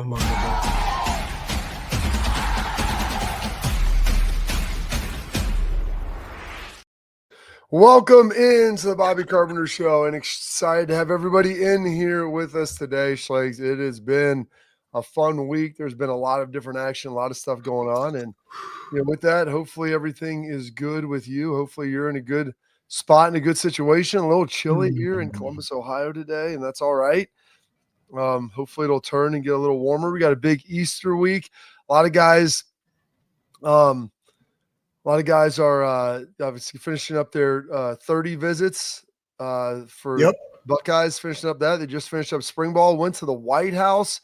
I'm on it. Welcome into the Bobby Carpenter Show, and excited to have everybody in here with us today, Schlags. It has been a fun week. There's been a lot of different action, a lot of stuff going on, and with that, hopefully everything is good with you. Hopefully you're in a good spot, in a good situation. A little chilly here in Columbus, Ohio today, and that's all right. Hopefully it'll turn and get a little warmer. We got a big Easter week. A lot of guys are obviously finishing up their 30 visits for Buckeyes, finishing up that. They just finished up spring ball, went to the White House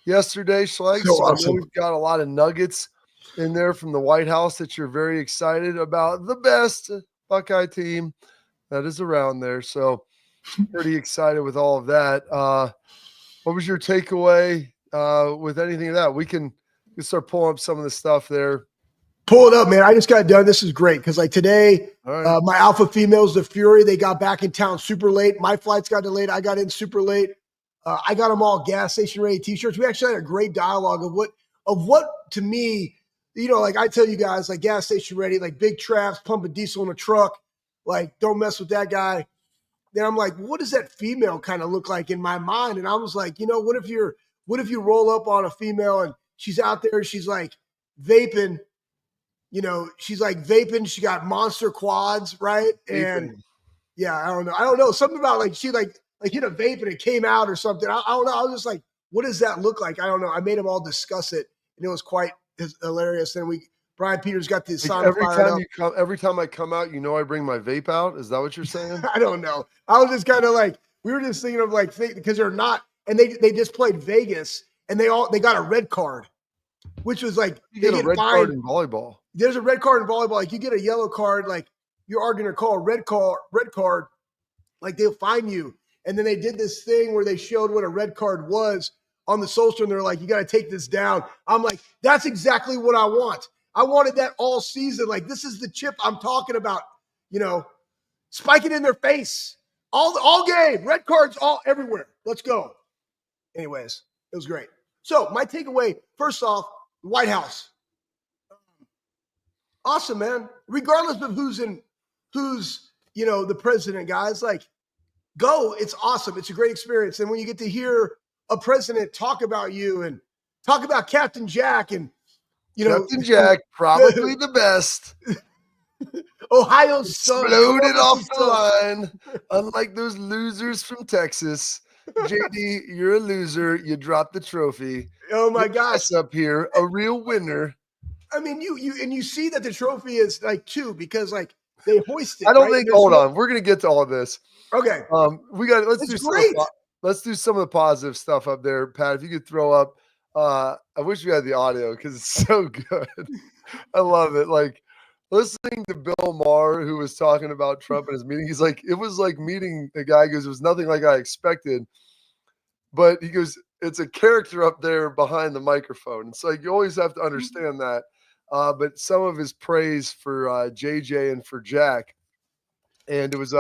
yesterday, Schleg. So I awesome. know we've got a lot of nuggets in there from the White House that you're very excited about. The best Buckeye team that is around there. So pretty excited with all of that. What was your takeaway with anything of that? We can start pulling up some of the stuff there. Pull it up, man. I just got done. This is great because like today, Right. my alpha females, the Fury, they got back in town super late. My flights got delayed. I got in super late. I got them all gas station ready t-shirts. We actually had a great dialogue of what to me, like I tell you guys, like gas station ready, like big traps, pumping diesel in a truck, like don't mess with that guy. Then I'm like, what does that female kind of look like in my mind? And I was like, what if you roll up on a female and she's out there, she's like vaping. She's like vaping. She got monster quads, right? And yeah, I don't know. Something about like she like hit a vape and it came out or something. I don't know. I was just like, what does that look like? I don't know. I made them all discuss it, and it was quite hilarious. And Brian Peters got the sign every fired up. Every time I come out, I bring my vape out. Is that what you're saying? I don't know. I was just kind of like, we were just thinking of like because they're not, and they just played Vegas, and they got a red card, which was like you get a red card in volleyball. There's a red card in volleyball. Like you get a yellow card, like you're arguing a call, red card, like they'll fine you. And then they did this thing where they showed what a red card was on the social, and they're like, you got to take this down. I'm like, that's exactly what I want. I wanted that all season. Like, this is the chip I'm talking about, spike it in their face. All game, red cards all everywhere. Let's go. Anyways, it was great. So my takeaway, first off, White House. Awesome, man. Regardless of who's the president, guys, like go. It's awesome. It's a great experience. And when you get to hear a president talk about you and talk about Captain Jack and, Captain Jack, probably the best. Ohio's son. Exploded off the line. Unlike those losers from Texas. JD, you're a loser. You dropped the trophy. Oh my gosh. Up here, a real winner. I mean, you see that the trophy is like two because like they hoist it. I don't think. Hold on, we're gonna get to all of this. Okay. Let's do some of the positive stuff up there, Pat. If you could throw up. I wish we had the audio because it's so good. I love it. Like listening to Bill Maher, who was talking about Trump in his meeting. He's like, it was like meeting a guy. He goes, it was nothing like I expected. But he goes, it's a character up there behind the microphone. It's like you always have to understand that. But some of his praise for JJ and for Jack, and it was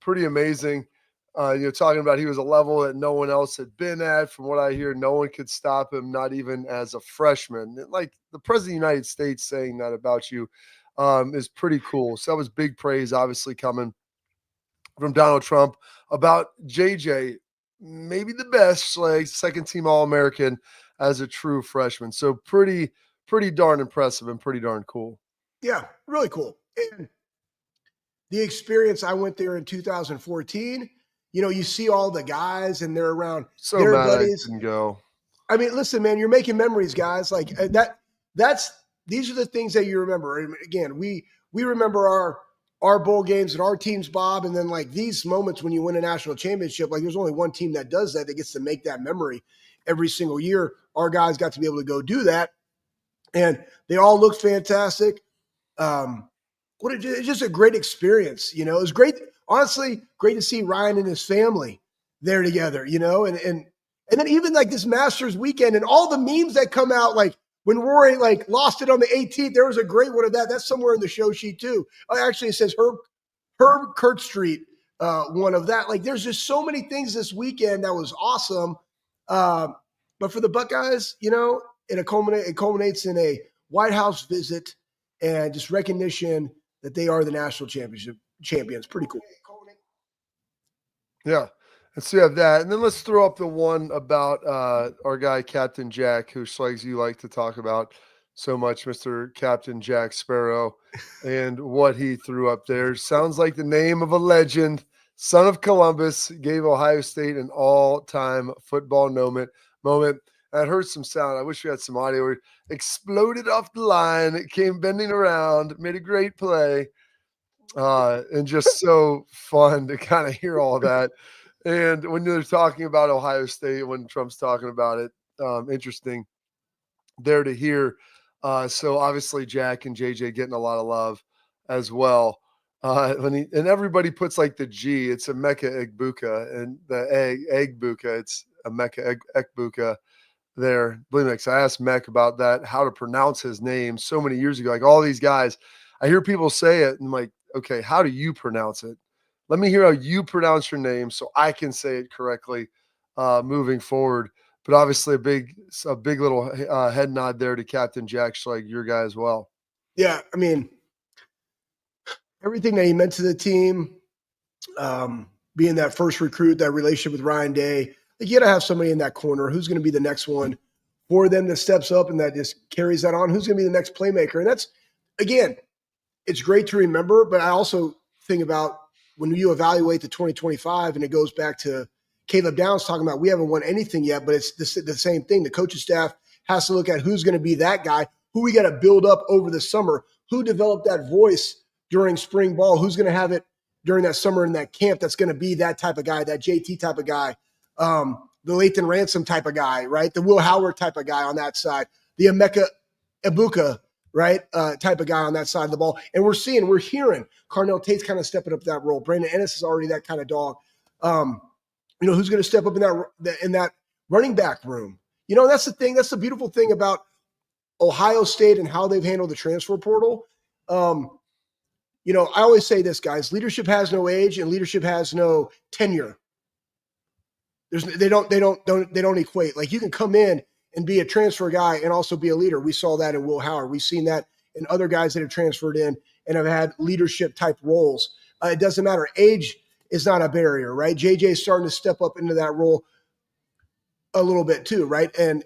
pretty amazing. Talking about he was a level that no one else had been at. From what I hear, no one could stop him, not even as a freshman. And like the president of the United States saying that about you is pretty cool. So that was big praise, obviously coming from Donald Trump about JJ. Maybe the best, like second team All-American as a true freshman. So pretty darn impressive and pretty darn cool. Yeah, really cool. And the experience, I went there in 2014. You see all the guys and they're around their buddies. I didn't go. I mean, listen, man, you're making memories, guys. Like these are the things that you remember. And again, we remember our bowl games and our teams, Bob, and then like these moments when you win a national championship, like there's only one team that does that gets to make that memory every single year. Our guys got to be able to go do that. And they all looked fantastic. It's just a great experience. It was great. Honestly, great to see Ryan and his family there together, and then even like this Masters weekend and all the memes that come out, like when Rory like lost it on the 18th, there was a great one of that. That's somewhere in the show sheet too. Actually, it says Herb Kirkstreet, one of that. Like there's just so many things this weekend that was awesome. But for the Buckeyes, it culminates in a White House visit and just recognition that they are the national champions. Pretty cool. Yeah. And so you have that. And then let's throw up the one about our guy, Captain Jack, who Schlegs you like to talk about so much, Mr. Captain Jack Sparrow, and what he threw up there. Sounds like the name of a legend. Son of Columbus, gave Ohio State an all-time football moment. I heard some sound. I wish we had some audio. Where it exploded off the line. It came bending around, made a great play. And just so fun to kind of hear all that. And when they're talking about Ohio State, when Trump's talking about it, interesting there to hear. So obviously Jack and JJ getting a lot of love as well. And everybody puts like the G, it's a Emeka Egbuka, and the Egbuka, it's a Emeka Egbuka there. Believe me, 'cause I asked Mech about that, how to pronounce his name so many years ago. Like all these guys, I hear people say it, and I'm like, okay, how do you pronounce it? Let me hear how you pronounce your name so I can say it correctly moving forward. But obviously, a big little head nod there to Captain Jack Schleich, your guy as well. Yeah, I mean, everything that he meant to the team, being that first recruit, that relationship with Ryan Day, like you got to have somebody in that corner who's going to be the next one for them that steps up and that just carries that on. Who's going to be the next playmaker? And that's, again, it's great to remember, but I also think about when you evaluate the 2025 and it goes back to Caleb Downs talking about we haven't won anything yet, but it's the same thing. The coaching staff has to look at who's going to be that guy, who we got to build up over the summer, who developed that voice during spring ball, who's going to have it during that summer in that camp that's going to be that type of guy, that JT type of guy, the Lathan Ransom type of guy, right? The Will Howard type of guy on that side, the Emeka Egbuka, right, type of guy on that side of the ball. And we're hearing Carnell Tate's kind of stepping up that role. Brandon Ennis is already that kind of dog. Who's going to step up in that running back room? That's the thing. That's the beautiful thing about Ohio State and how they've handled the transfer portal. I always say this, guys, leadership has no age and leadership has no tenure. They don't equate. Like you can come in and be a transfer guy and also be a leader. We saw that in Will Howard. We've seen that in other guys that have transferred in and have had leadership type roles. It doesn't matter. Age is not a barrier, right? JJ is starting to step up into that role a little bit too, right? And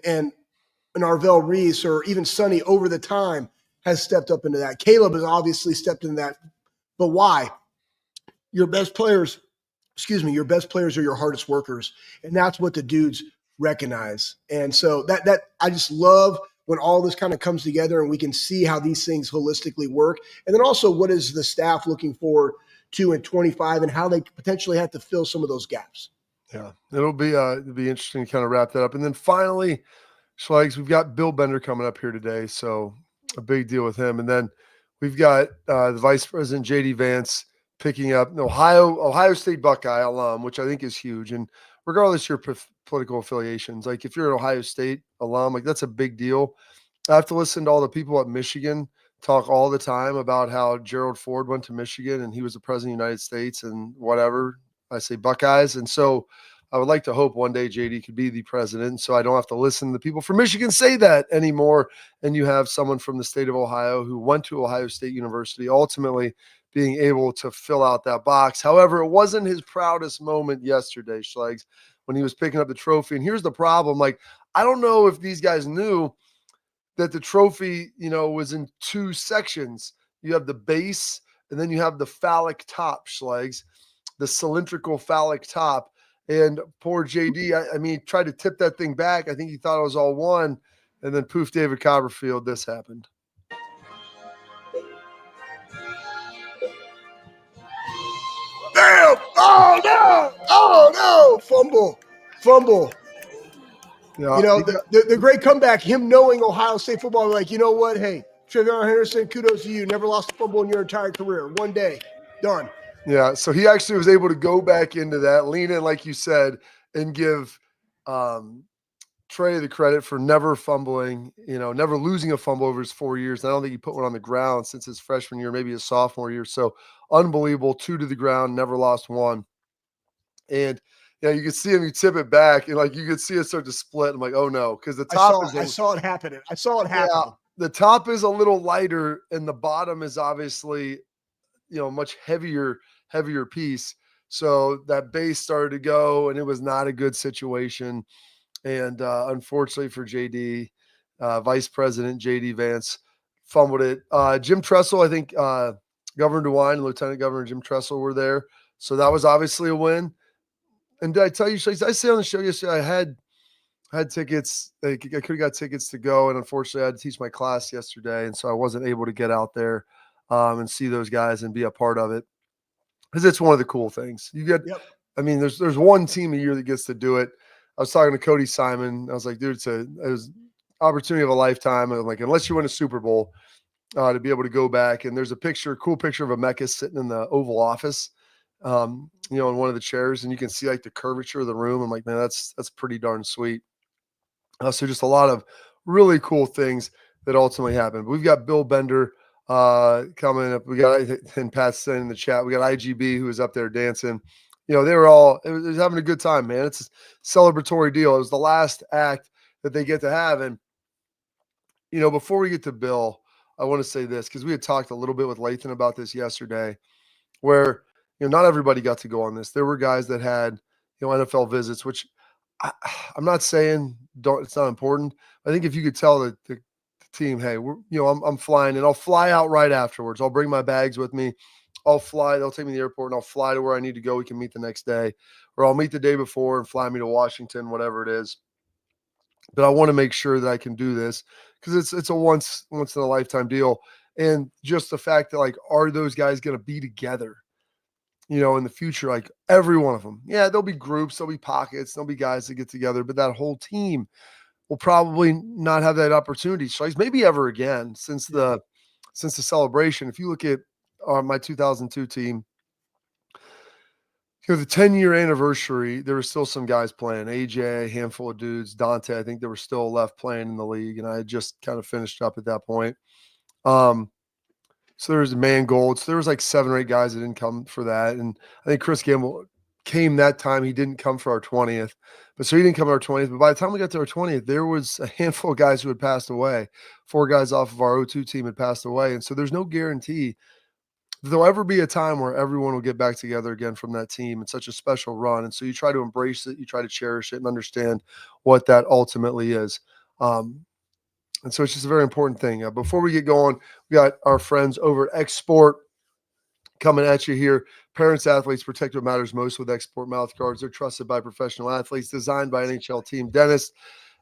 Arvell Reese or even Sonny over the time has stepped up into that. Caleb has obviously stepped into that. But why? Your best players are your hardest workers. And that's what the dudes recognize. And so that I just love when all this kind of comes together and we can see how these things holistically work. And then also what is the staff looking forward to in 25 and how they potentially have to fill some of those gaps. Yeah, it'll be interesting to kind of wrap that up. And then finally, Schlegs, we've got Bill Bender coming up here today, so a big deal with him. And then we've got the Vice President, J.D. Vance, picking up an Ohio State Buckeye alum, which I think is huge. And regardless of your political affiliations, like if you're an Ohio State alum, like that's a big deal. I have to listen to all the people at Michigan talk all the time about how Gerald Ford went to Michigan and he was the president of the United States and whatever. I say Buckeyes. And so I would like to hope one day JD could be the president so I don't have to listen to the people from Michigan say that anymore. And you have someone from the state of Ohio who went to Ohio State University, ultimately being able to fill out that box. However, it wasn't his proudest moment yesterday, Schlegs, when he was picking up the trophy. And here's the problem. Like, I don't know if these guys knew that the trophy, was in two sections. You have the base and then you have the phallic top, Schlegs, the cylindrical phallic top. And poor JD, I mean, he tried to tip that thing back. I think he thought it was all one. And then poof, David Copperfield, this happened. Bam! Oh no! Fumble. Yeah, the great comeback, him knowing Ohio State football, like, you know what? Hey, Trevion Henderson, kudos to you. Never lost a fumble in your entire career. One day. Done. Yeah, so he actually was able to go back into that, lean in, like you said, and give Trey the credit for never fumbling, never losing a fumble over his 4 years. I don't think he put one on the ground since his freshman year, maybe his sophomore year. So unbelievable, 2 to the ground, never lost one. And Yeah, you can see him. You tip it back, and like you can see it start to split. I'm like, oh no, because the top I saw it happening. I saw it yeah, happening. the top is a little lighter, and the bottom is obviously much heavier piece. So that base started to go, and it was not a good situation. And unfortunately for JD, Vice President JD Vance fumbled it. Jim Tressel, I think Governor DeWine and Lieutenant Governor Jim Tressel were there. So that was obviously a win. And did I tell you, did I say on the show yesterday, I had tickets. I could have got tickets to go. And unfortunately, I had to teach my class yesterday. And so I wasn't able to get out there and see those guys and be a part of it. Because it's one of the cool things. You get, Yep. I mean, there's one team a year that gets to do it. I was talking to Cody Simon. I was like, dude, it was opportunity of a lifetime. And I'm like, unless you win a Super Bowl, to be able to go back. And there's a cool picture of Emeka sitting in the Oval Office, in one of the chairs, and you can see like the curvature of the room. I'm like, man, that's pretty darn sweet. So just a lot of really cool things that ultimately happened. We've got Bill Bender coming up. We got, and Pat's saying in the chat, we got IGB who was up there dancing. They were all, it was having a good time, man. It's a celebratory deal. It was the last act that they get to have. And, before we get to Bill, I want to say this, because we had talked a little bit with Lathan about this yesterday, where, not everybody got to go on this. There were guys that had, NFL visits, which I'm not saying it's not important. I think if you could tell the team, hey, I'm flying, and I'll fly out right afterwards. I'll bring my bags with me. I'll fly. They'll take me to the airport, and I'll fly to where I need to go. We can meet the next day, or I'll meet the day before and fly me to Washington, whatever it is. But I want to make sure that I can do this because it's a once in a lifetime deal. And just the fact that, like, are those guys going to be together, in the future? Like, every one of them. Yeah, there'll be groups, there'll be pockets, there'll be guys that get together, but that whole team will probably not have that opportunity. So maybe ever again since the celebration. If you look at my 2002 team, the 10-year anniversary, there were still some guys playing. AJ, a handful of dudes. Dante, I think they were still left playing in the league, and I had just kind of finished up at that point. So there was Mangold. So there was like 7 or 8 guys that didn't come for that. And I think Chris Gamble came that time. He didn't come for our 20th. So he didn't come to our 20th. But by the time we got to our 20th, there was a handful of guys who had passed away. 4 guys off of our 02 team had passed away. And so there's no guarantee there'll ever be a time where everyone will get back together again from that team. It's such a special run. And so you try to embrace it. You try to cherish it and understand what that ultimately is. And so it's just a very important thing. Before we get going, we got our friends over at Xsport coming at you here. Parents, athletes, protect what matters most with Xsport mouthguards. They're trusted by professional athletes, designed by NHL team dentists.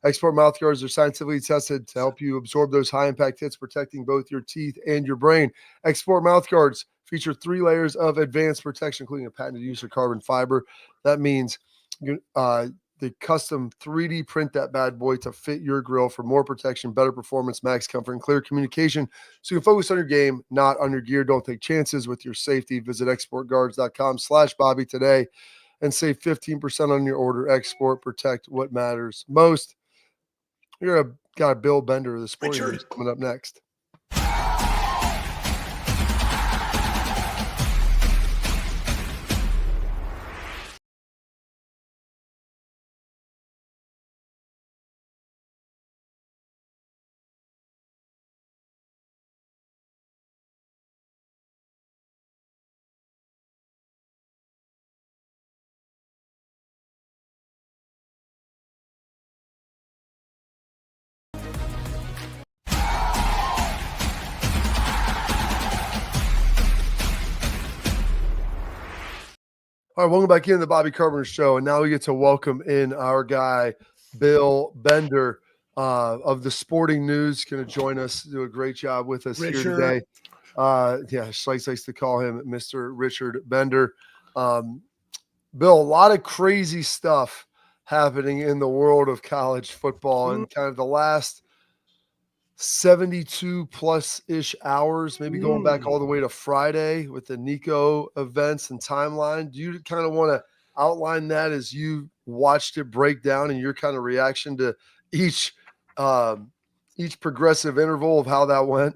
Xsport mouthguards are scientifically tested to help you absorb those high-impact hits, protecting both your teeth and your brain. Xsport mouthguards feature 3 layers of advanced protection, including a patented use of carbon fiber. That means they custom 3D print that bad boy to fit your grill for more protection, better performance, max comfort, and clear communication. So you can focus on your game, not on your gear. Don't take chances with your safety. Visit xsportguards.com/Bobby today and save 15% on your order. Xsport, protect what matters most. You're got Bill Bender of the Sporting News coming up next. All right, welcome back in the Bobby Carpenter Show. And now we get to welcome in our guy, Bill Bender of the Sporting News, going to join us, do a great job with us here today. Schleiss likes to call him Mr. Richard Bender. Bill, a lot of crazy stuff happening in the world of college football and kind of the last 72 plus ish hours, maybe going back all the way to Friday with the Nico events and timeline. Do you kind of want to outline that as you watched it break down and your kind of reaction to each progressive interval of how that went?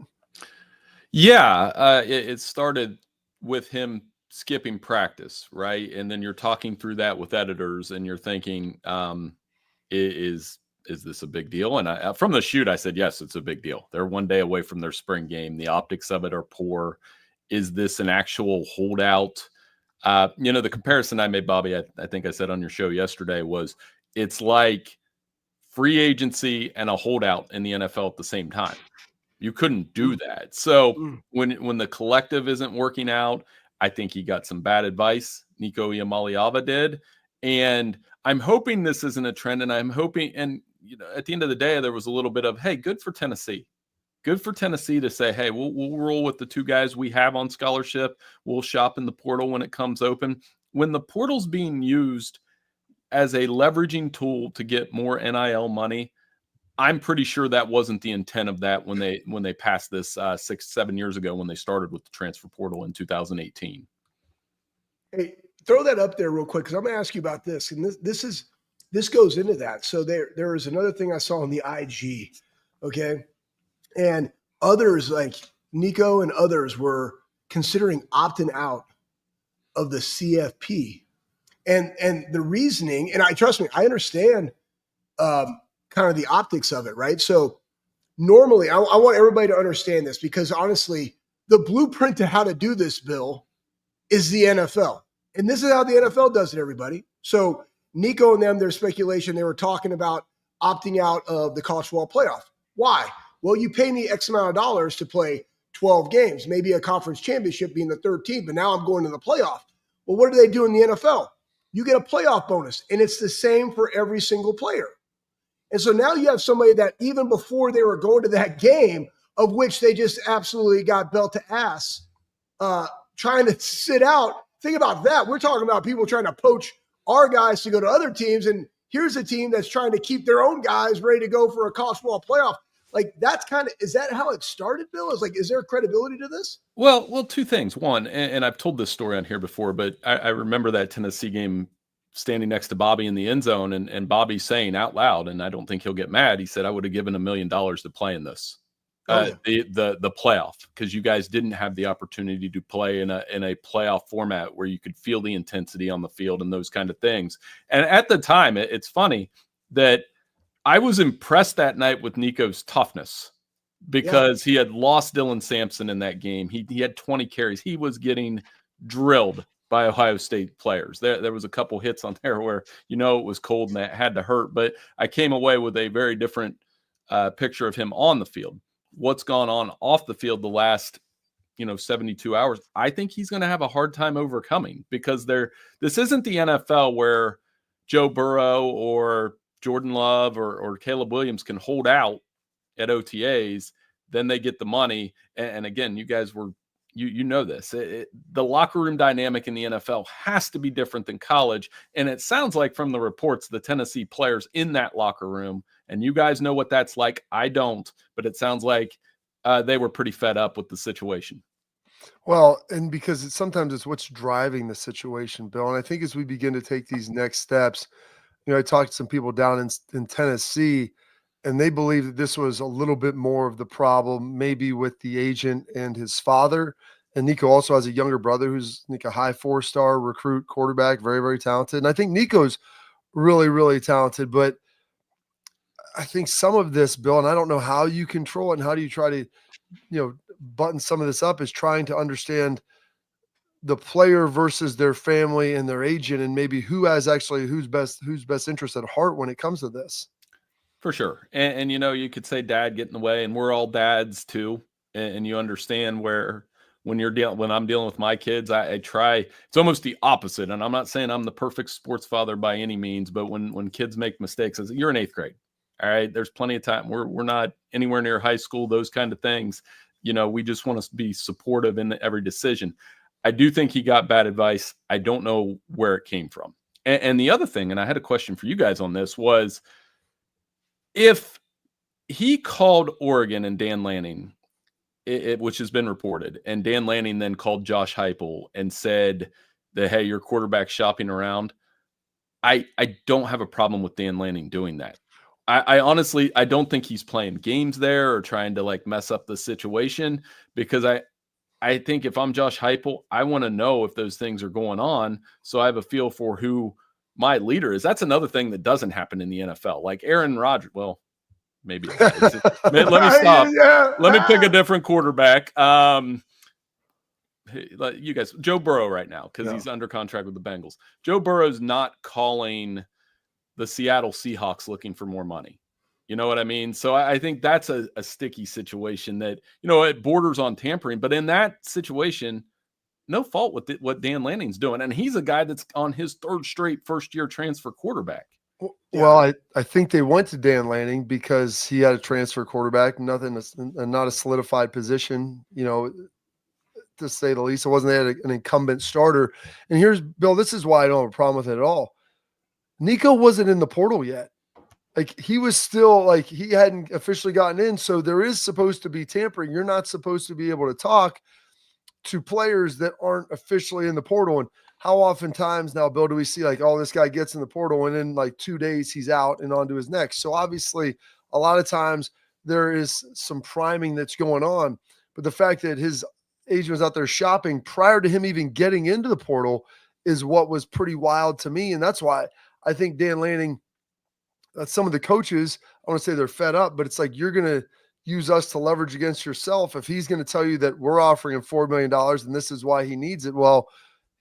Yeah, it started with him skipping practice, right? And then you're talking through that with editors, and you're thinking, is this a big deal? And from the shoot, I said, yes, it's a big deal. They're 1 day away from their spring game. The optics of it are poor. Is this an actual holdout? The comparison I made, Bobby, I think I said on your show yesterday, was it's like free agency and a holdout in the NFL at the same time. You couldn't do that. So when the collective isn't working out, I think he got some bad advice. Nico Iamaleava did. And I'm hoping this isn't a trend. And I'm hoping, and at the end of the day, there was a little bit of, hey, good for Tennessee. Good for Tennessee to say, hey, we'll roll with the 2 guys we have on scholarship. We'll shop in the portal when it comes open. When the portal's being used as a leveraging tool to get more NIL money, I'm pretty sure that wasn't the intent of that when they passed this 6-7 years ago, when they started with the transfer portal in 2018. Hey, throw that up there real quick, because I'm going to ask you about this, and this goes into that. So there is another thing I saw on the IG, okay, and others like Nico and others were considering opting out of the CFP, and the reasoning, and trust me, I understand kind of the optics of it, right? So normally, I want everybody to understand this, because honestly, the blueprint to how to do this, Bill, is the NFL. And this is how the NFL does it, everybody. So Nico and them, their speculation, they were talking about opting out of the college football playoff. Why? Well, you pay me X amount of dollars to play 12 games, maybe a conference championship being the 13th, but now I'm going to the playoff. Well, what do they do in the NFL? You get a playoff bonus, and it's the same for every single player. And so now you have somebody that even before they were going to that game, of which they just absolutely got belt to ass, trying to sit out. Think about that. We're talking about people trying to poach our guys to go to other teams. And here's a team that's trying to keep their own guys ready to go for a college football playoff. Like, that's is that how it started, Bill? Is there credibility to this? Well, 2 things. One, and I've told this story on here before, but I remember that Tennessee game, standing next to Bobby in the end zone, and Bobby saying out loud, and I don't think he'll get mad, he said, I would have given $1 million to play in this. The playoff, because you guys didn't have the opportunity to play in a playoff format where you could feel the intensity on the field and those kind of things. And at the time, it's funny that I was impressed that night with Nico's toughness, because he had lost Dylan Sampson in that game. He had 20 carries. He was getting drilled by Ohio State players. There was a couple hits on there where, it was cold and that had to hurt, but I came away with a very different picture of him on the field. What's gone on off the field the last 72 hours, I think he's going to have a hard time overcoming, because this isn't the NFL where Joe Burrow or Jordan Love or Caleb Williams can hold out at OTAs, then they get the money. And again, you guys were, you know this, the locker room dynamic in the NFL has to be different than college. And it sounds like from the reports, the Tennessee players in that locker room, and you guys know what that's like. I don't, but it sounds like they were pretty fed up with the situation. Well, and because sometimes it's what's driving the situation, Bill. And I think as we begin to take these next steps, I talked to some people down in Tennessee, and they believe that this was a little bit more of the problem, maybe with the agent and his father. And Nico also has a younger brother who's like a high 4-star recruit quarterback, very, very talented. And I think Nico's really, really talented. But I think some of this, Bill, and I don't know how you control it and how do you try to, button some of this up, is trying to understand the player versus their family and their agent, and maybe who's best interest at heart when it comes to this. For sure. And you could say dad get in the way, and we're all dads too. And you understand where, when I'm dealing with my kids, I try, it's almost the opposite. And I'm not saying I'm the perfect sports father by any means, but when kids make mistakes, I say, you're in 8th grade. All right. There's plenty of time. We're not anywhere near high school, those kind of things. We just want to be supportive in every decision. I do think he got bad advice. I don't know where it came from. And the other thing, and I had a question for you guys on this, was if he called Oregon and Dan Lanning, which has been reported, and Dan Lanning then called Josh Heupel and said that, hey, your quarterback's shopping around, I don't have a problem with Dan Lanning doing that. I honestly, I don't think he's playing games there or trying to mess up the situation, because I think if I'm Josh Heupel, I want to know if those things are going on, so I have a feel for who my leader is. That's another thing that doesn't happen in the NFL. Like Aaron Rodgers. Well, maybe it does. Let me stop. Yeah. Let me pick a different quarterback. You guys, Joe Burrow right now, because he's under contract with the Bengals. Joe Burrow's not calling the Seattle Seahawks looking for more money. You know what I mean? So I think that's a sticky situation that, it borders on tampering. But in that situation, no fault with what Dan Lanning's doing. And he's a guy that's on his third straight first-year transfer quarterback. Well, I think they went to Dan Lanning because he had a transfer quarterback, not a solidified position, to say the least. It wasn't they had an incumbent starter. And here's Bill, this is why I don't have a problem with it at all. Nico wasn't in the portal yet. Like he was still like he hadn't officially gotten in. So there is supposed to be tampering. You're not supposed to be able to talk to players that aren't officially in the portal. And how oftentimes now, Bill, do we see like, this guy gets in the portal and in like 2 days he's out and on to his next. So obviously a lot of times there is some priming that's going on, but the fact that his agent was out there shopping prior to him even getting into the portal is what was pretty wild to me. And that's why I think Dan Lanning, some of the coaches, I want to say they're fed up, but it's like, you're going to use us to leverage against yourself. If he's going to tell you that we're offering him $4 million and this is why he needs it, well,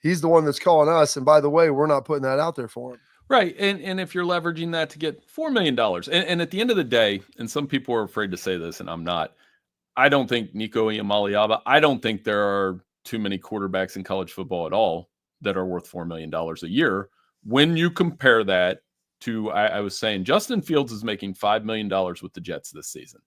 he's the one that's calling us. And by the way, we're not putting that out there for him. Right. And if you're leveraging that to get $4 million, and at the end of the day, and some people are afraid to say this, and I'm not, I don't think Nico Iamaleava, I don't think there are too many quarterbacks in college football at all that are worth $4 million a year. When you compare that to, I was saying, Justin Fields is making $5 million with the Jets this season.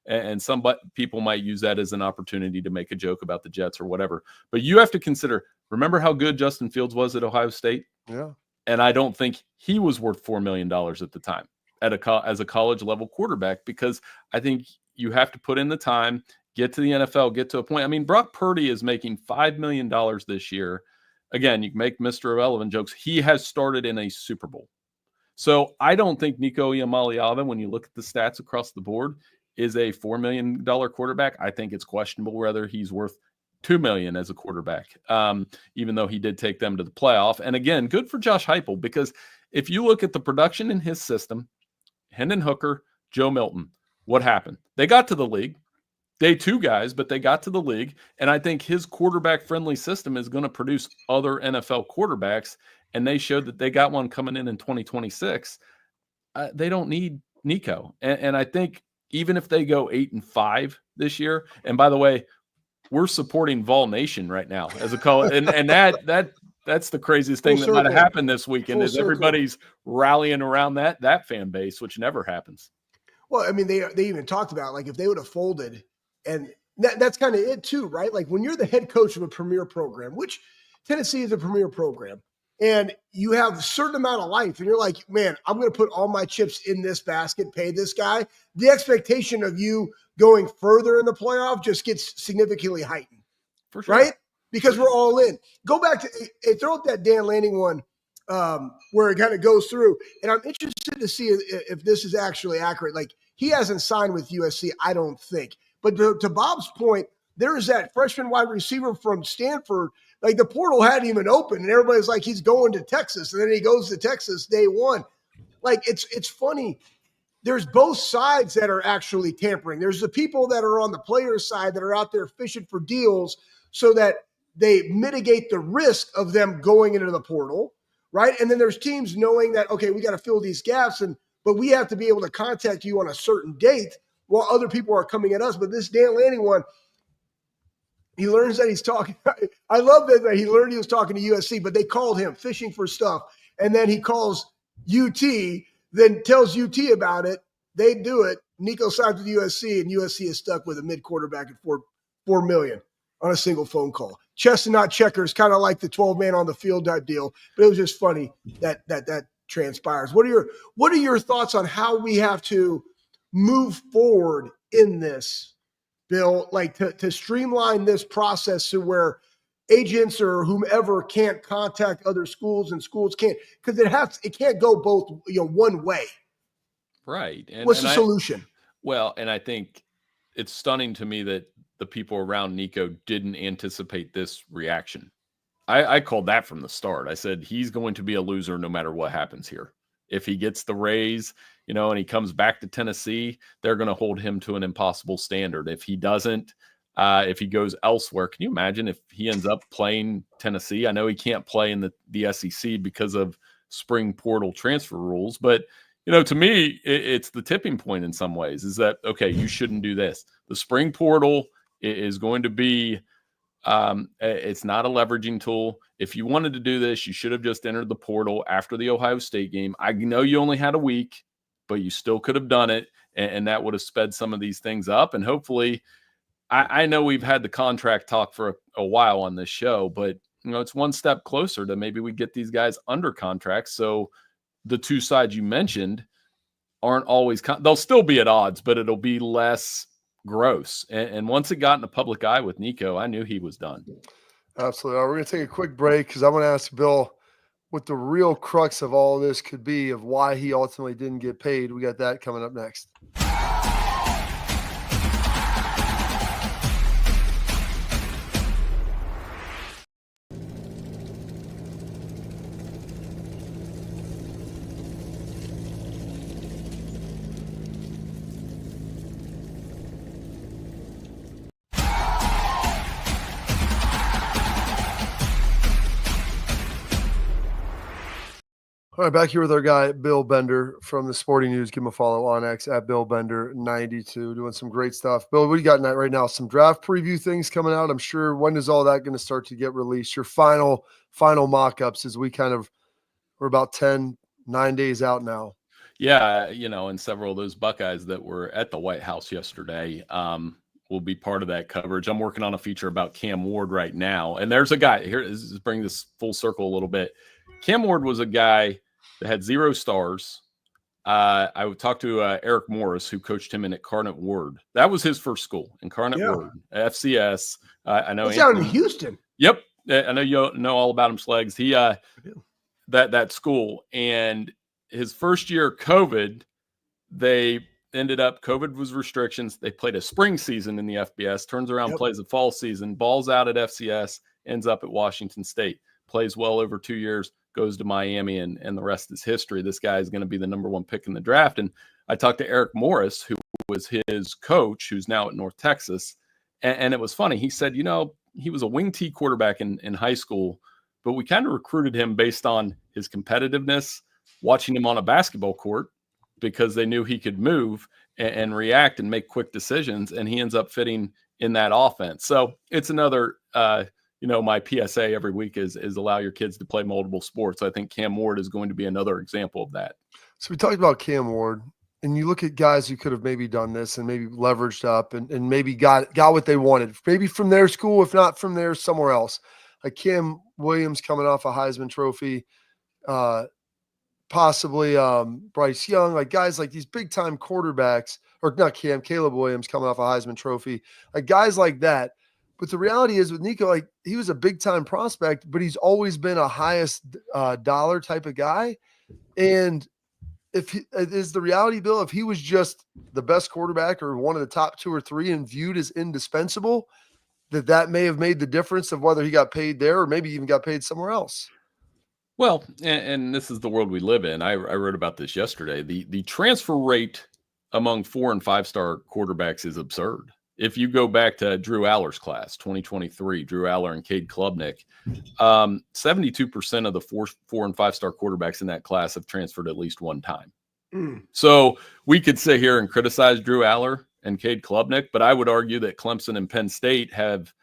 And some people might use that as an opportunity to make a joke about the Jets or whatever. But you have to consider, remember how good Justin Fields was at Ohio State? Yeah. And I don't think he was worth $4 million at the time as a college level quarterback, because I think you have to put in the time, get to the NFL, get to a point. I mean, Brock Purdy is making $5 million this year. Again, you can make Mr. Irrelevant jokes. He has started in a Super Bowl. So I don't think Nico Iamaleava, when you look at the stats across the board, is a $4 million quarterback. I think it's questionable whether he's worth $2 million as a quarterback, even though he did take them to the playoff. And again, good for Josh Heupel, because if you look at the production in his system, Hendon Hooker, Joe Milton, what happened? They got to the league. Day two guys, but they got to the league. And I think his quarterback-friendly system is going to produce other NFL quarterbacks, and they showed that they got one coming in 2026. They don't need Nico. And I think even if they go 8-5 this year, and by the way, we're supporting Vol Nation right now as a call, and that's the craziest thing that might have happened this weekend. Is everybody's rallying around that fan base, which never happens. Well, I mean, they even talked about, like, if they would have folded, and that's kind of it too, right? Like when you're the head coach of a premier program, which Tennessee is a premier program, and you have a certain amount of life, and you're like, man, I'm going to put all my chips in this basket, pay this guy. The expectation of you going further in the playoff just gets significantly heightened. For sure. Right? Because we're all in. Go back to throw up that Dan Lanning one where it kind of goes through. And I'm interested to see if this is actually accurate. Like, he hasn't signed with USC, I don't think. But to Bob's point, there is that freshman wide receiver from Stanford. Like, the portal hadn't even opened, and everybody's like, he's going to Texas. And then he goes to Texas day one. Like, it's funny. There's both sides that are actually tampering. There's the people that are on the player's side that are out there fishing for deals so that they mitigate the risk of them going into the portal, right? And then there's teams knowing that, okay, we got to fill these gaps, but we have to be able to contact you on a certain date while other people are coming at us. But this Dan Lanning one, he learns that he's talking. I love that he learned he was talking to USC, but they called him fishing for stuff. And then he calls UT, then tells UT about it. They do it. Nico signs with USC, and USC is stuck with a mid-quarterback at $4 million on a single phone call. Chess and not checkers, kind of like the 12-man on the field type deal. But it was just funny that transpires. What are your thoughts on how we have to move forward in this, Bill, like to streamline this process to where agents or whomever can't contact other schools and schools can't, because it can't go both, one way. Right. What's the solution? Well, and I think it's stunning to me that the people around Nico didn't anticipate this reaction. I called that from the start. I said, he's going to be a loser no matter what happens here. If he gets the raise, and he comes back to Tennessee, they're going to hold him to an impossible standard. If he doesn't, if he goes elsewhere, can you imagine if he ends up playing Tennessee? I know he can't play in the SEC because of spring portal transfer rules, but to me, it's the tipping point in some ways, is that, okay, you shouldn't do this. The spring portal is going to be, it's not a leveraging tool. If you wanted to do this, you should have just entered the portal after the Ohio State game. I know you only had a week, but you still could have done it, and that would have sped some of these things up. And hopefully, I know we've had the contract talk for a while on this show, but it's one step closer to maybe we get these guys under contract. So the two sides you mentioned aren't always, they'll still be at odds, but it'll be less gross. And once it got in the public eye with Nico, I knew he was done. Absolutely. All right, we're going to take a quick break because I want to ask Bill what the real crux of all this could be of why he ultimately didn't get paid. We got that coming up next. All right, back here with our guy, Bill Bender from the Sporting News. Give him a follow on X at Bill Bender92, doing some great stuff. Bill, what do you got right now? Some draft preview things coming out, I'm sure. When is all that going to start to get released? Your final mock-ups as we're about 9 days out now. Yeah, and several of those Buckeyes that were at the White House yesterday will be part of that coverage. I'm working on a feature about Cam Ward right now. And there's a guy here, let's bring this full circle a little bit. Cam Ward was a guy that had 0 stars. I would talk to Eric Morris, who coached him in Incarnate Word. That was his first school, Incarnate Word, FCS. I know it's out in Houston. Yep, I know you know all about him, Slegs. He that school, and his first year, COVID, they ended up. COVID was restrictions. They played a spring season in the FBS. Turns around, plays a fall season. Balls out at FCS. Ends up at Washington State. Plays well over 2 years. Goes to Miami, and the rest is history. This guy is going to be the number 1 pick in the draft. And I talked to Eric Morris, who was his coach, who's now at North Texas. And it was funny. He said, he was a wing T quarterback in high school, but we kind of recruited him based on his competitiveness, watching him on a basketball court, because they knew he could move and react and make quick decisions. And he ends up fitting in that offense. So it's another, my PSA every week is allow your kids to play multiple sports. I think Cam Ward is going to be another example of that. So we talked about Cam Ward, and you look at guys who could have maybe done this and maybe leveraged up and maybe got what they wanted, maybe from their school, if not from there, somewhere else. Like Cam Williams coming off a Heisman Trophy, possibly Bryce Young, like guys like these big time quarterbacks, or not Caleb Williams coming off a Heisman Trophy, like guys like that. But the reality is with Nico, like he was a big time prospect, but he's always been a highest dollar type of guy. And is the reality, Bill, if he was just the best quarterback or one of the top 2 or 3 and viewed as indispensable, that may have made the difference of whether he got paid there or maybe even got paid somewhere else. Well, and this is the world we live in. I wrote about this yesterday. The transfer rate among 4- and 5-star quarterbacks is absurd. If you go back to Drew Aller's class, 2023, Drew Aller and Cade Klubnik, 72% of the 4- and 5-star quarterbacks in that class have transferred at least one time. So we could sit here and criticize Drew Aller and Cade Klubnik, but I would argue that Clemson and Penn State have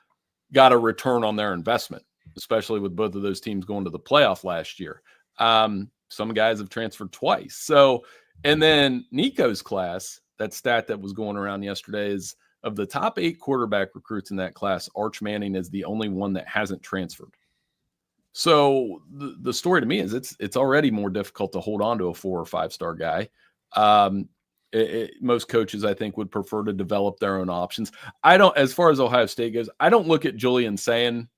got a return on their investment, especially with both of those teams going to the playoff last year. Some guys have transferred twice. So, and then Nico's class, that stat that was going around yesterday is, of the top 8 quarterback recruits in that class, Arch Manning is the only one that hasn't transferred. So the story to me is it's already more difficult to hold on to a 4- or 5-star guy. Most coaches, I think, would prefer to develop their own options. As far as Ohio State goes, I don't look at Julian Sayin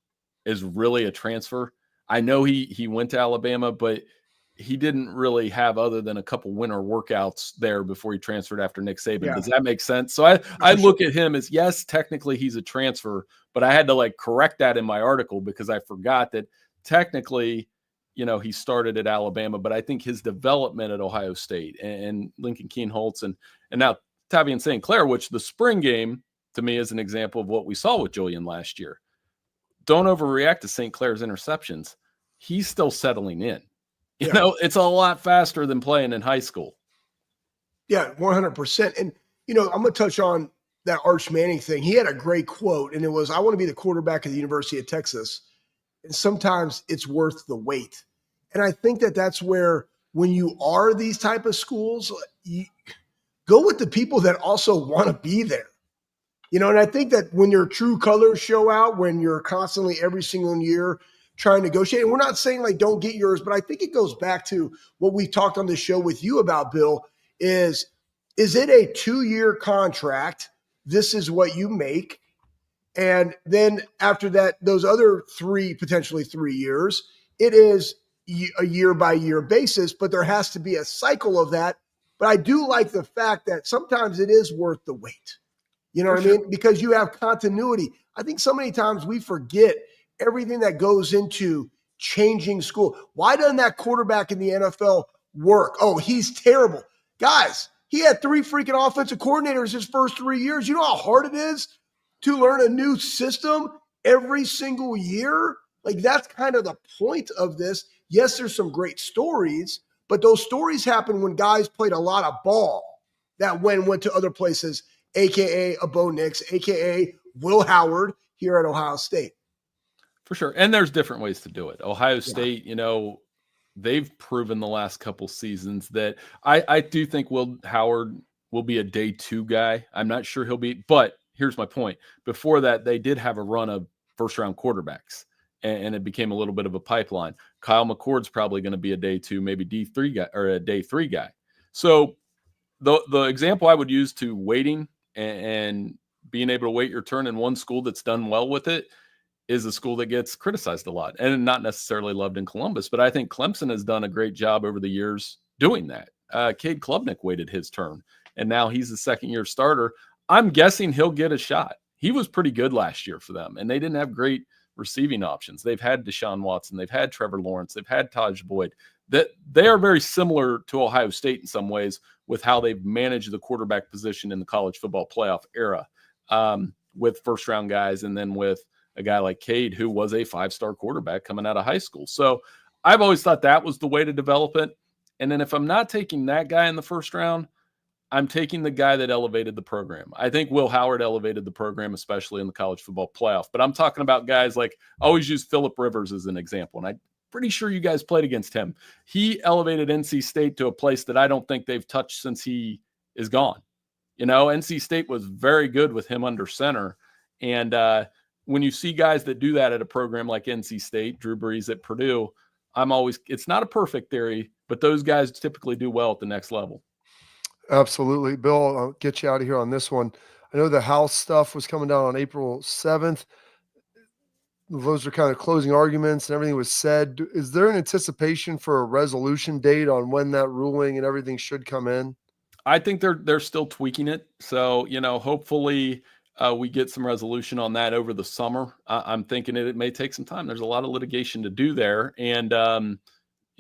as really a transfer. I know he went to Alabama, but he didn't really have other than a couple winter workouts there before he transferred after Nick Saban. Yeah. Does that make sense? So I look at him as, yes, technically he's a transfer, but I had to like correct that in my article because I forgot that technically, he started at Alabama, but I think his development at Ohio State and Lincoln Keenholz and now Tavian St. Clair, which the spring game to me is an example of what we saw with Julian last year. Don't overreact to St. Clair's interceptions. He's still settling in. It's a lot faster than playing in high school. Yeah, 100%. And, I'm going to touch on that Arch Manning thing. He had a great quote, and it was, I want to be the quarterback of the University of Texas. And sometimes it's worth the wait. And I think that that's where, when you are these type of schools, you go with the people that also want to be there. And I think that when your true colors show out, when you're constantly every single year trying to negotiate, and we're not saying like don't get yours, but I think it goes back to what we talked on the show with you about, Bill, is it a 2-year contract? This is what you make. And then after that, those other potentially 3 years, it is a year-by-year basis, but there has to be a cycle of that. But I do like the fact that sometimes it is worth the wait. You know what I mean? Because you have continuity. I think so many times we forget everything that goes into changing school. Why doesn't that quarterback in the NFL work? Oh, he's terrible. Guys, he had 3 freaking offensive coordinators his first 3 years. You know how hard it is to learn a new system every single year? Like, that's kind of the point of this. Yes, there's some great stories, but those stories happen when guys played a lot of ball that went to other places, a.k.a. a Bo Nix, a.k.a. Will Howard here at Ohio State. For sure. And there's different ways to do it. Ohio State, they've proven the last couple seasons that I do think Will Howard will be a day 2 guy. I'm not sure he'll be, but here's my point. Before that, they did have a run of first-round quarterbacks, and it became a little bit of a pipeline. Kyle McCord's probably going to be a day 2, maybe D3 guy or a day 3 guy. So the example I would use to waiting and being able to wait your turn in one school that's done well with it is a school that gets criticized a lot and not necessarily loved in Columbus. But I think Clemson has done a great job over the years doing that. Cade Klubnik waited his turn, and now he's the second-year starter. I'm guessing he'll get a shot. He was pretty good last year for them, and they didn't have great receiving options. They've had Deshaun Watson. They've had Trevor Lawrence. They've had Taj Boyd. That they are very similar to Ohio State in some ways with how they've managed the quarterback position in the college football playoff era, with first-round guys and then with a guy like Cade, who was a 5-star quarterback coming out of high school. So I've always thought that was the way to develop it. And then if I'm not taking that guy in the first round, I'm taking the guy that elevated the program. I think Will Howard elevated the program, especially in the college football playoff. But I'm talking about guys like, I always use Phillip Rivers as an example, and I'm pretty sure you guys played against him. He elevated NC State to a place that I don't think they've touched since he is gone. NC State was very good with him under center. And when you see guys that do that at a program like NC State, Drew Brees at Purdue, it's not a perfect theory, but those guys typically do well at the next level. Absolutely. Bill, I'll get you out of here on this one. I know the House stuff was coming down on April 7th. Those are kind of closing arguments and everything was said. Is there an anticipation for a resolution date on when that ruling and everything should come in? I think they're still tweaking it. So, hopefully we get some resolution on that over the summer. I'm thinking it may take some time. There's a lot of litigation to do there. And,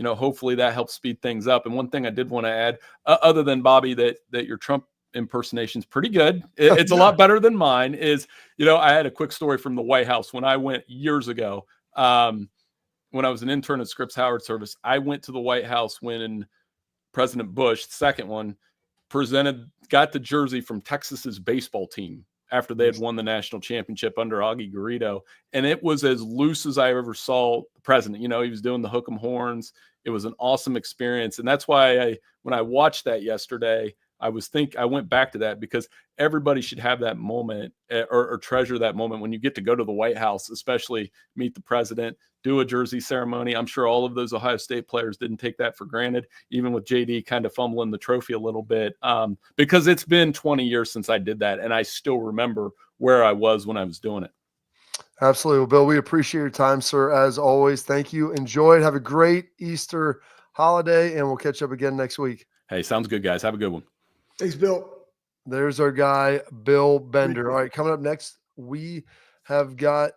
hopefully that helps speed things up. And one thing I did want to add, other than Bobby, that your Trump impersonation is pretty good. It's a lot better than mine. I had a quick story from the White House when I went years ago. When I was an intern at Scripps Howard Service, I went to the White House when President Bush, the second one, got the jersey from Texas's baseball team after they had won the national championship under Augie Garrido. And it was as loose as I ever saw the president. He was doing the hook 'em horns. It was an awesome experience. And that's why when I watched that yesterday, I went back to that because everybody should have that moment or treasure that moment when you get to go to the White House, especially meet the president, do a jersey ceremony. I'm sure all of those Ohio State players didn't take that for granted, even with JD kind of fumbling the trophy a little bit, because it's been 20 years since I did that. And I still remember where I was when I was doing it. Absolutely. Well, Bill, we appreciate your time, sir. As always, thank you. Enjoy it. Have a great Easter holiday, and we'll catch up again next week. Hey, sounds good, guys. Have a good one. Thanks, Bill. There's our guy, Bill Bender. All right, coming up next, we have got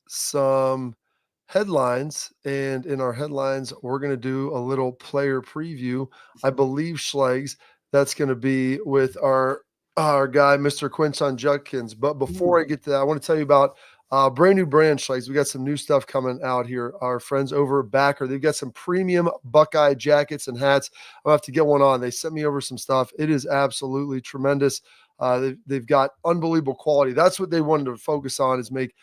some headlines, and in our headlines, we're going to do a little player preview. I believe, Schlegs, that's going to be with our guy, Mr. Quinshon Judkins. But before I get to that, I want to tell you about brand new brand, Schlegs. We got some new stuff coming out here. Our friends over at Backer, they've got some premium Buckeye jackets and hats. I'll have to get one on. They sent me over some stuff. It is absolutely tremendous. They've got unbelievable quality. That's what they wanted to focus on, is make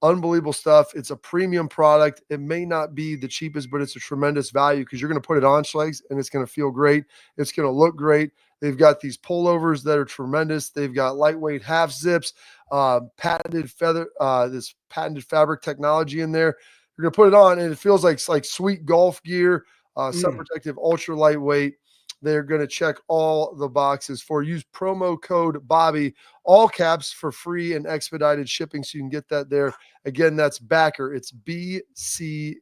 unbelievable stuff. It's a premium product. It may not be the cheapest, but it's a tremendous value because you're going to put it on, Schlegs, and it's going to feel great. It's going to look great. They've got these pullovers that are tremendous. They've got lightweight half zips, patented this patented fabric technology in there. You're going to put it on, and it feels like sweet golf gear, sun protective, ultra lightweight. They're going to check all the boxes for you. Use promo code Bobby, all caps, for free and expedited shipping, so you can get that there. Again, that's Backer. It's BCKR.com.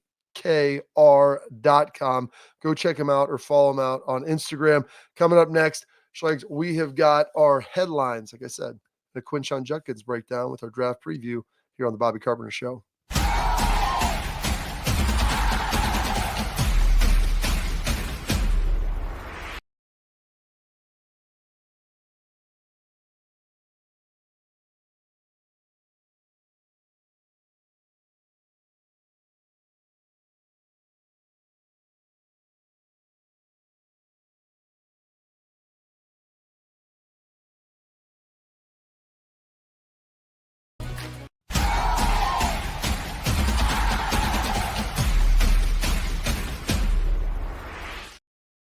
Go check them out or follow them out on Instagram. Coming up next, Schlegs, we have got our headlines, like I said, the Quinshon Judkins breakdown with our draft preview here on the Bobby Carpenter Show.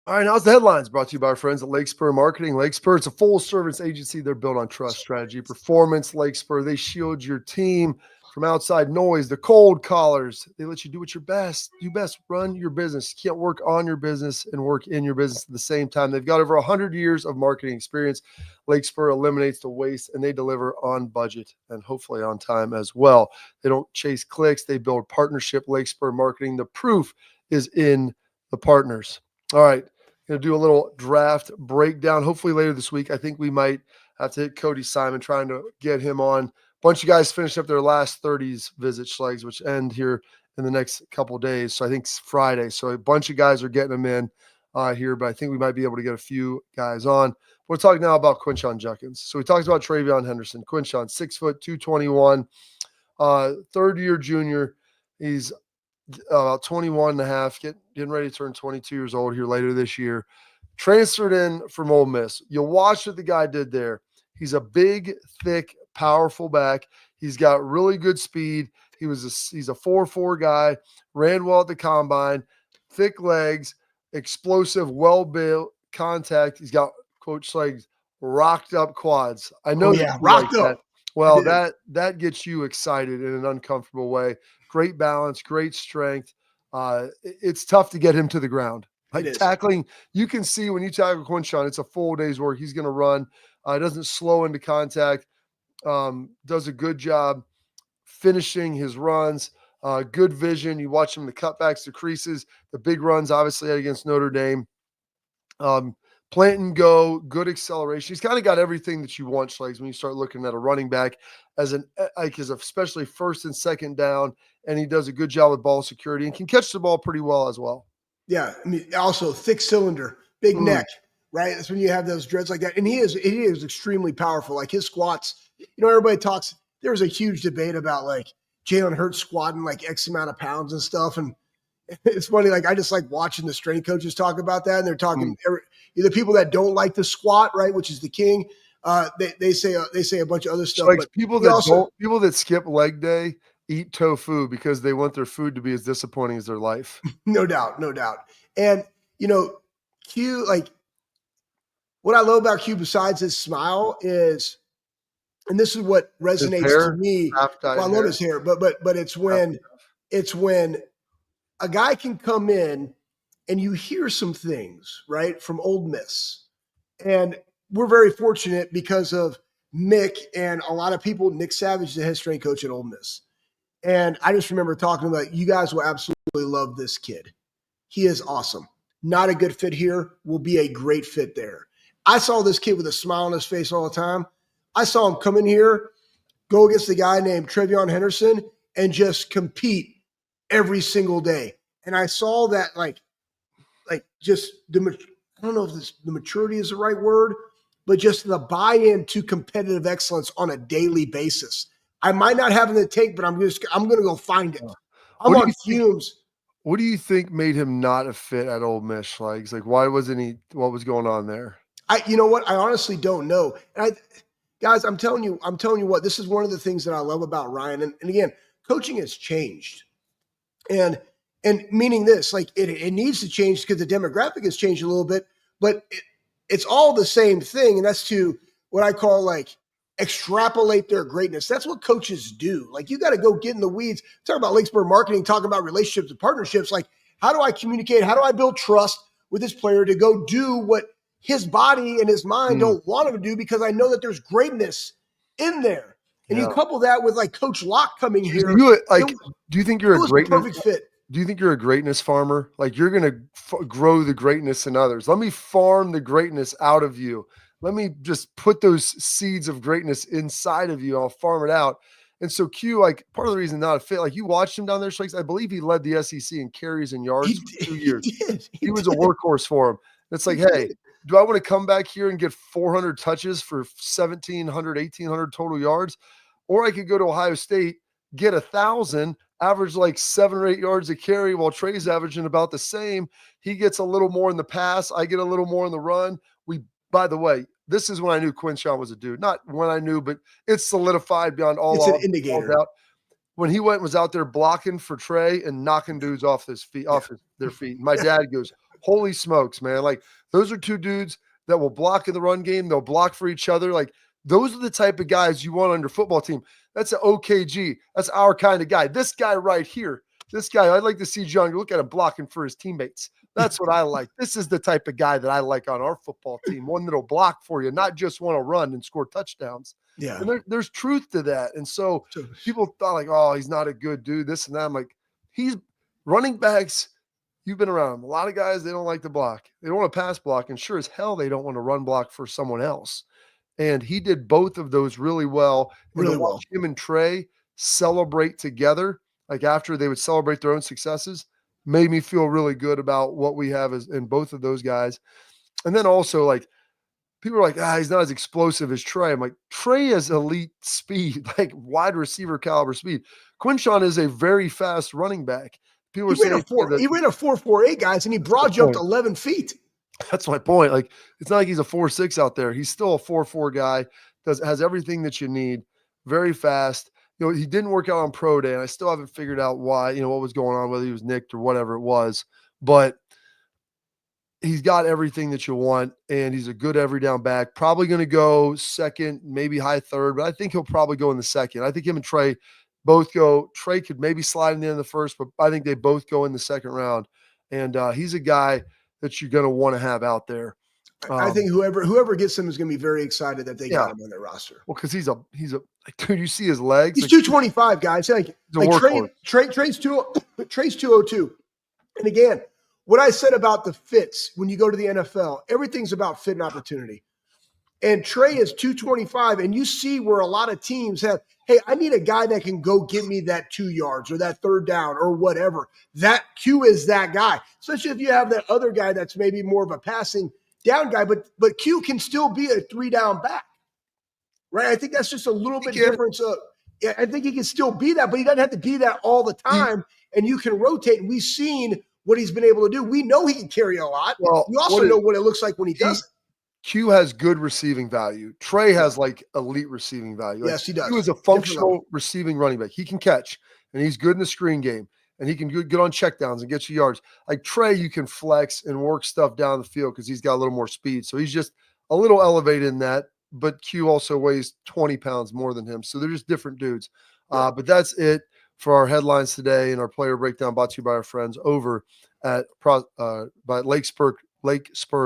All right, now's the headlines, brought to you by our friends at Lakespur Marketing. Lakespur, it's a full-service agency. They're built on trust, strategy, performance. Lakespur, they shield your team from outside noise, the cold callers. They let you do what you're best. You best run your business. You can't work on your business and work in your business at the same time. They've got over 100 years of marketing experience. Lakespur eliminates the waste, and they deliver on budget and hopefully on time as well. They don't chase clicks. They build partnership. Lakespur Marketing, the proof is in the partners. All right. Going to do a little draft breakdown. Hopefully later this week. I think we might have to hit Cody Simon, trying to get him on. A bunch of guys finished up their last 30s visit, Schlegs, which end here in the next couple of days. So I think it's Friday. So a bunch of guys are getting them in here, but I think we might be able to get a few guys on. We're talking now about Quinshon Judkins. So we talked about Travion Henderson. Quinshon, 6 foot, 221, third-year junior. He's about 21 and a half, getting ready to turn 22 years old here later this year. Transferred in from Ole Miss. You'll watch what the guy did there. He's a big, thick, powerful back. He's got really good speed. He's a 4.4 guy, ran well at the combine, thick legs, explosive, well-built contact. He's got, Coach legs, rocked up quads. I know rocked up. That. Well, that gets you excited in an uncomfortable way. Great balance, great strength. It's tough to get him to the ground. Like tackling, you can see when you tackle Quinshon, it's a full day's work. He's going to run. Doesn't slow into contact. Does a good job finishing his runs. Good vision. You watch him, the cutbacks, the creases, the big runs, obviously against Notre Dame. Plant and go, good acceleration. He's kind of got everything that you want, Schlegs, when you start looking at a running back as especially first and second down, and he does a good job with ball security and can catch the ball pretty well as well. Yeah, I mean, also thick cylinder, big neck, right? That's when you have those dreads like that. And he is extremely powerful. Like his squats, everybody talks. There was a huge debate about like Jalen Hurts squatting like X amount of pounds and stuff, and it's funny, like I just like watching the strength coaches talk about that, and they're talking the people that don't like the squat, right, which is the king. They say a bunch of other stuff. Like but people that skip leg day eat tofu because they want their food to be as disappointing as their life. No doubt. And Q, like what I love about Q besides his smile is, and this is what resonates to me. Well, I love his hair, but it's when a guy can come in and you hear some things, right, from Ole Miss. And we're very fortunate because of Mick and a lot of people. Nick Savage, the head strength coach at Ole Miss. And I just remember talking about, you guys will absolutely love this kid. He is awesome. not a good fit here will be a great fit there. I saw this kid with a smile on his face all the time. I saw him come in here, go against a guy named Trevion Henderson, and just compete every single day. And I saw that like just I don't know if the maturity is the right word, but just the buy-in to competitive excellence on a daily basis. I might not have it in the tank, but I'm going to go find it. I'm on fumes. What do you think made him not a fit at Ole Miss? Like why wasn't he? What was going on there? You know what? I honestly don't know. And guys, I'm telling you what, this is one of the things that I love about Ryan. And again, coaching has changed. And meaning this, like it needs to change because the demographic has changed a little bit, but it's all the same thing. And that's to what I call like extrapolate their greatness. That's what coaches do. Like you got to go get in the weeds, talk about Lakespur Marketing, talk about relationships and partnerships. Like how do I communicate? How do I build trust with this player to go do what his body and his mind don't want him to do, because I know that there's greatness in there. And you couple that with like Coach Locke coming here. Do you think you're a perfect fit? Do you think you're a greatness farmer? Like you're going to grow the greatness in others. Let me farm the greatness out of you. Let me just put those seeds of greatness inside of you. I'll farm it out. And so Q, like part of the reason not a fit, like you watched him down there, Strikes. I believe he led the SEC in carries and yards for 2 years. He was a workhorse for him. It's like, hey, do I want to come back here and get 400 touches for 1,700, 1,800 total yards? Or I could go to Ohio State, get 1,000, average like 7 or 8 yards a carry while Trey's averaging about the same. He gets a little more in the pass. I get a little more in the run. By the way, this is when I knew Quinshon was a dude. Not when I knew, but it's solidified beyond all it's an indicator. doubt. When he was out there blocking for Trey and knocking dudes off their feet. My dad goes, holy smokes, man. Like those are two dudes that will block in the run game. They'll block for each other. Like those are the type of guys you want on your football team. That's an OKG. That's our kind of guy. This guy right here, I'd like to see John look at him blocking for his teammates. That's what I like. This is the type of guy that I like on our football team, one that'll block for you, not just want to run and score touchdowns. Yeah. And there's truth to that. And so people thought like, oh, he's not a good dude, this and that. I'm like, he's running backs. You've been around them. A lot of guys, they don't like to block. They don't want to pass block. And sure as hell, they don't want to run block for someone else. And he did both of those really well. Really well. Watch him and Trey celebrate together, like after they would celebrate their own successes, made me feel really good about what we have in both of those guys. And then also, like, people are like, he's not as explosive as Trey. I'm like, Trey has elite speed, like wide receiver caliber speed. Quinshon is a very fast running back. People are saying he ran a 4.48, guys, and he broad jumped 11 feet. That's my point. Like, it's not like he's a 4.6 out there. He's still a 4.4 guy. Has everything that you need. Very fast. You know, he didn't work out on pro day, and I still haven't figured out why, what was going on, whether he was nicked or whatever it was. But he's got everything that you want, and he's a good every down back. Probably going to go second, maybe high third, but I think he'll probably go in the second. I think him and Trey both go. Trey could maybe slide in the first, but I think they both go in the second round. And he's a guy that you're going to want to have out there. I think whoever gets him is going to be very excited that they got him on their roster. Well, because he's a dude. You see his legs. He's 225, guys. Like Trey's 202. And again, what I said about the fits when you go to the NFL, everything's about fit and opportunity. And Trey is 225, and you see where a lot of teams have, hey, I need a guy that can go get me that 2 yards or that third down or whatever. That Q is that guy, especially if you have that other guy that's maybe more of a passing down guy, but Q can still be a 3-down back, right? I think that's just a little bit different. So yeah, I think he can still be that, but he doesn't have to be that all the time, and you can rotate. And we've seen what he's been able to do. We know he can carry a lot. Well, we also know what it looks like when he does it. Q has good receiving value. Trey has like elite receiving value. Yes, he does. He was a functional receiving running back. He can catch, and he's good in the screen game, and he can get on checkdowns and get you yards. Like Trey, you can flex and work stuff down the field because he's got a little more speed. So he's just a little elevated in that. But Q also weighs 20 pounds more than him. So they're just different dudes. But that's it for our headlines today and our player breakdown brought to you by our friends over at by Lakespur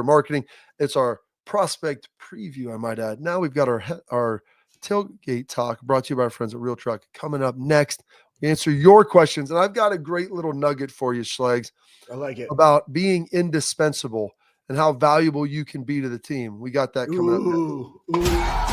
Marketing. It's our prospect preview, I might add. Now we've got our tailgate talk brought to you by our friends at Real Truck coming up next. answer your questions. And I've got a great little nugget for you, Schlegs, I like it. about being indispensable and how valuable you can be to the team. We got that coming up next. Ooh.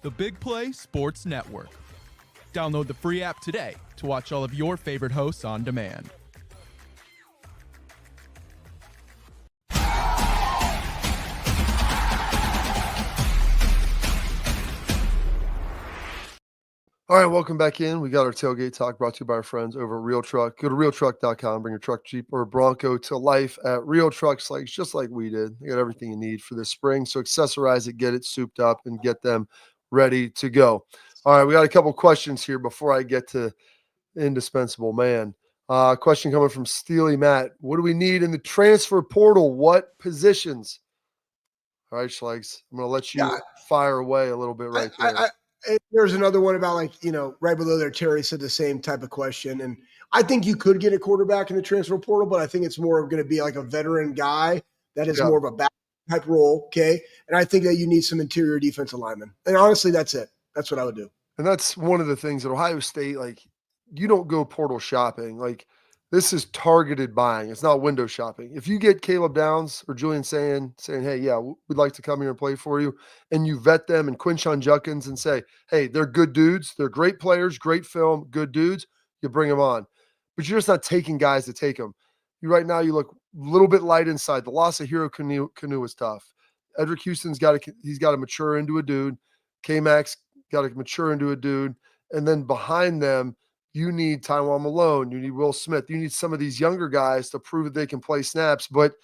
The Big Play Sports Network. Download the free app today to watch all of your favorite hosts on demand. All right, welcome back in. We got our tailgate talk brought to you by our friends over at Real Truck. Go to realtruck.com. Bring your truck, Jeep, or Bronco to life at Real Trucks, just like we did. They got everything you need for this spring. So accessorize it, get it souped up, and get them ready to go. All right, we got a couple questions here before I get to indispensable man. Question coming from Steely Matt. What do we need in the transfer portal? What positions? All right, Schlegs, I'm going to let you fire away a little bit right there. There's another one about right below there, Terry said the same type of question. And I think you could get a quarterback in the transfer portal, but I think it's more going to be like a veteran guy that is more of a back type role. Okay. And I think that you need some interior defensive linemen. And honestly, that's it. That's what I would do. And that's one of the things at Ohio State, you don't go portal shopping. This is targeted buying. It's not window shopping. If you get Caleb Downs or Julian saying, hey, yeah, we'd like to come here and play for you, and you vet them and Quinshon Judkins and say, hey, they're good dudes. They're great players, great film, good dudes. You bring them on. But you're just not taking guys to take them. Right now, you look a little bit light inside. The loss of Hero Canoe was tough. Edric Houston's got to mature into a dude. K-Max got to mature into a dude. And then behind them, you need Tywon Malone. You need Will Smith. You need some of these younger guys to prove that they can play snaps, but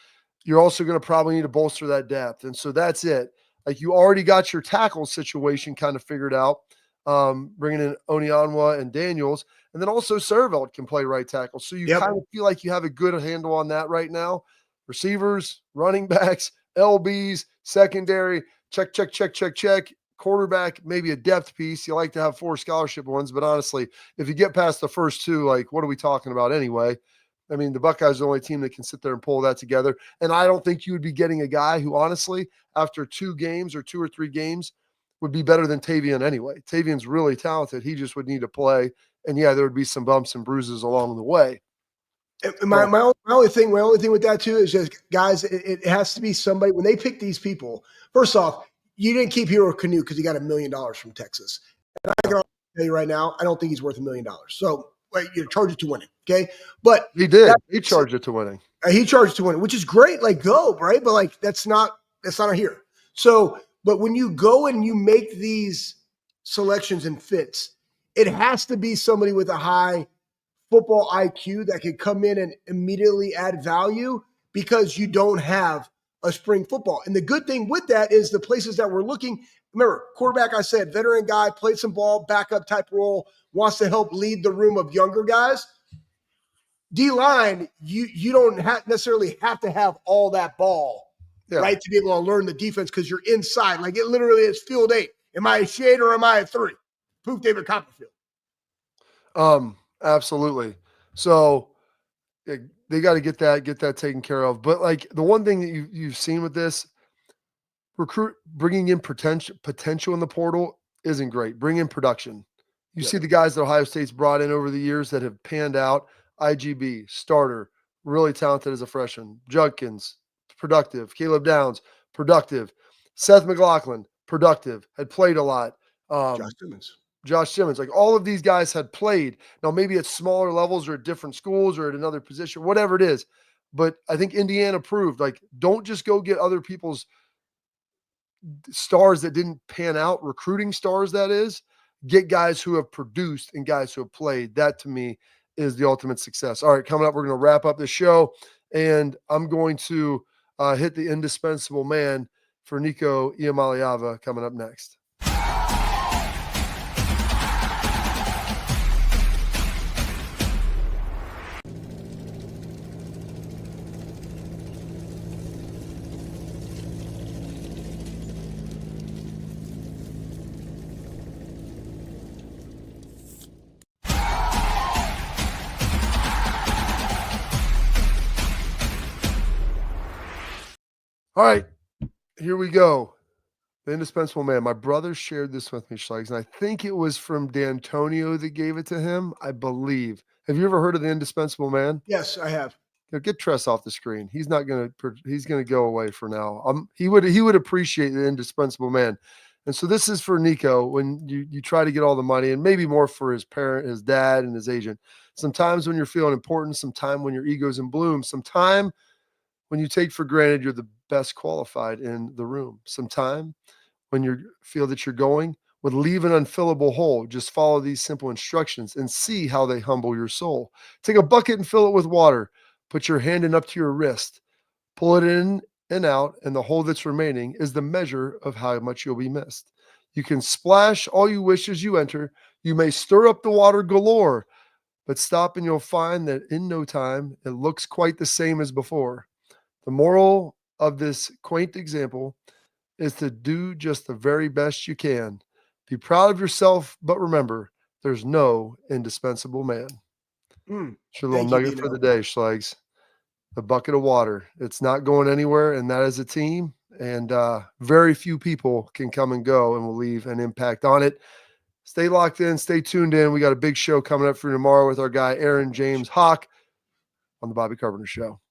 you're also going to probably need to bolster that depth. And so that's it. You already got your tackle situation kind of figured out, bringing in Onyanwa and Daniels. And then also Serveld can play right tackle. So you kind of feel like you have a good handle on that right now. Receivers, running backs, LBs, secondary, check. Quarterback, maybe a depth piece. You like to have 4 scholarship ones, but honestly, if you get past the first 2, what are we talking about anyway? I mean, the Buckeyes are the only team that can sit there and pull that together. And I don't think you would be getting a guy who, honestly, after 2 games or 2 or 3 games, would be better than Tavian anyway. Tavian's really talented. He just would need to play. And yeah, there would be some bumps and bruises along the way. My only thing with that too is just, guys, it has to be somebody when they pick these people. First off, you didn't keep Hero Canoe because he got $1 million from Texas. And I can tell you right now, I don't think he's worth $1 million. So you charge it to winning, okay? But he did. He charged it to winning. He charged to winning, which is great. Go, right? But that's not here. So, but when you go and you make these selections and fits, it has to be somebody with a high football IQ that can come in and immediately add value because you don't have a spring football. And the good thing with that is the places that we're looking, remember, quarterback, I said, veteran guy, played some ball, backup type role, wants to help lead the room of younger guys. D-line, you don't necessarily have to have all that ball, right, to be able to learn the defense because you're inside. It literally is field 8. Am I a shade or am I a 3? Poof, David Copperfield. Absolutely. So they got to get that taken care of. But the one thing that you've seen with this bringing in potential in the portal isn't great. Bring in production. You see the guys that Ohio State's brought in over the years that have panned out. IGB, starter, really talented as a freshman. Judkins, productive. Caleb Downs, productive. Seth McLaughlin, productive. Had played a lot. Josh Simmons, all of these guys had played. Now, maybe at smaller levels or at different schools or at another position, whatever it is. But I think Indiana proved, don't just go get other people's stars that didn't pan out, recruiting stars, that is. Get guys who have produced and guys who have played. That, to me, is the ultimate success. All right, coming up, we're going to wrap up the show, and I'm going to hit the indispensable man for Nico Iamaleava coming up next. All right, here we go. The indispensable man. My brother shared this with me, Schlegs, and I think it was from D'Antonio that gave it to him, I believe. Have you ever heard of the indispensable man? Yes, I have. Get Tress off the screen. He's not going to. He's going to go away for now. He would appreciate the indispensable man. And so this is for Nico when you try to get all the money, and maybe more for his parent, his dad, and his agent. Sometimes when you're feeling important, sometime when your ego's in bloom, sometime when you take for granted you're the best qualified in the room, sometime when you feel that you're going would leave an unfillable hole. Just follow these simple instructions and see how they humble your soul. Take a bucket and fill it with water. Put your hand in up to your wrist. Pull it in and out, and the hole that's remaining is the measure of how much you'll be missed. You can splash all you wish as you enter. You may stir up the water galore, but stop and you'll find that in no time, it looks quite the same as before. The moral of this quaint example is to do just the very best you can. Be proud of yourself, but remember, there's no indispensable man. It's your little nugget for the day, Schlegs. The bucket of water. It's not going anywhere, and that is a team. And very few people can come and go and will leave an impact on it. Stay locked in. Stay tuned in. We got a big show coming up for you tomorrow with our guy, Aaron James Hawk, on the Bobby Carpenter Show.